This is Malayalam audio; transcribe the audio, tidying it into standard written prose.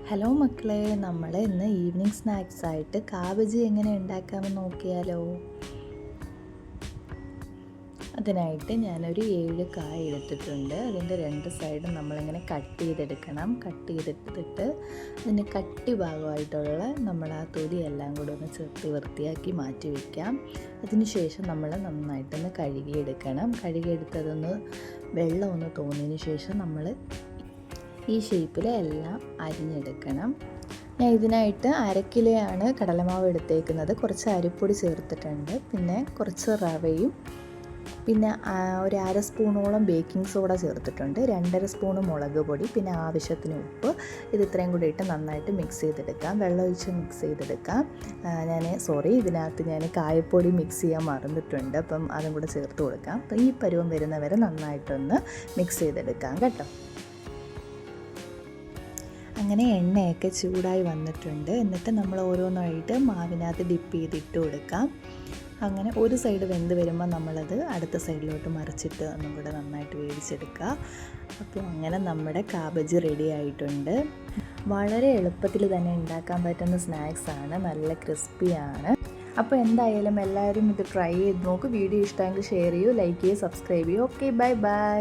ഹലോ മക്കളെ, നമ്മൾ ഇന്ന് ഈവനിങ് സ്നാക്സ് ആയിട്ട് കാബേജ് എങ്ങനെ ഉണ്ടാക്കാമെന്ന് നോക്കിയാലോ. അതിനായിട്ട് ഞാനൊരു 7 കായ എടുത്തിട്ടുണ്ട്. അതിൻ്റെ 2 സൈഡും നമ്മളിങ്ങനെ കട്ട് ചെയ്തെടുക്കണം. കട്ട് ചെയ്തെടുത്തിട്ട് അതിൻ്റെ കട്ടി ഭാഗമായിട്ടുള്ള നമ്മൾ ആ തൊലി എല്ലാം കൂടെ ഒന്ന് ചെത്തി വൃത്തിയാക്കി മാറ്റി വയ്ക്കാം. അതിനുശേഷം നമ്മൾ നന്നായിട്ടൊന്ന് കഴുകിയെടുക്കണം. കഴുകിയെടുത്തതൊന്ന് വെള്ളം ഒന്ന് തോന്നിയതിന് ശേഷം നമ്മൾ ഈ ഷേപ്പിൽ എല്ലാം അരിഞ്ഞെടുക്കണം. ഞാൻ ഇതിനായിട്ട് 1/2 കിലോയാണ് കടലമാവ് എടുത്തേക്കുന്നത്. കുറച്ച് അരിപ്പൊടി ചേർത്തിട്ടുണ്ട്, പിന്നെ കുറച്ച് റവയും, പിന്നെ ഒരു 1/2 സ്പൂണോളം ബേക്കിംഗ് സോഡ ചേർത്തിട്ടുണ്ട്, 2.5 സ്പൂണ് മുളക് പൊടി, പിന്നെ ആവശ്യത്തിന് ഉപ്പ്. ഇത് ഇത്രയും കൂടി ഇട്ട് നന്നായിട്ട് മിക്സ് ചെയ്തെടുക്കാം. വെള്ളം ഒഴിച്ച് മിക്സ് ചെയ്തെടുക്കാം. ഇതിനകത്ത് ഞാൻ കായപ്പൊടി മിക്സ് ചെയ്യാൻ മറന്നിട്ടുണ്ട്, അപ്പം അതും കൂടെ ചേർത്ത് കൊടുക്കാം. അപ്പം ഈ പരുവം വരുന്നവരെ നന്നായിട്ടൊന്ന് മിക്സ് ചെയ്തെടുക്കാം കേട്ടോ. അങ്ങനെ എണ്ണയൊക്കെ ചൂടായി വന്നിട്ടുണ്ട്. എന്നിട്ട് നമ്മൾ ഓരോന്നായിട്ട് മാവിനകത്ത് ഡിപ്പ് ചെയ്തിട്ട് കൊടുക്കാം. അങ്ങനെ ഒരു സൈഡ് വെന്ത് വരുമ്പോൾ നമ്മളത് അടുത്ത സൈഡിലോട്ട് മറിച്ചിട്ട് ഒന്നും കൂടെ നന്നായിട്ട് വേവിച്ചെടുക്കുക. അപ്പോൾ അങ്ങനെ നമ്മുടെ കാബേജ് റെഡി ആയിട്ടുണ്ട്. വളരെ എളുപ്പത്തിൽ തന്നെ ഉണ്ടാക്കാൻ പറ്റുന്ന സ്നാക്സാണ്, നല്ല ക്രിസ്പിയാണ്. അപ്പോൾ എന്തായാലും എല്ലാവരും ഇത് ട്രൈ ചെയ്ത് നോക്കും. വീഡിയോ ഇഷ്ടമെങ്കിൽ ഷെയർ ചെയ്യൂ, ലൈക്ക് ചെയ്യൂ, സബ്സ്ക്രൈബ് ചെയ്യൂ. Okay, bye bye.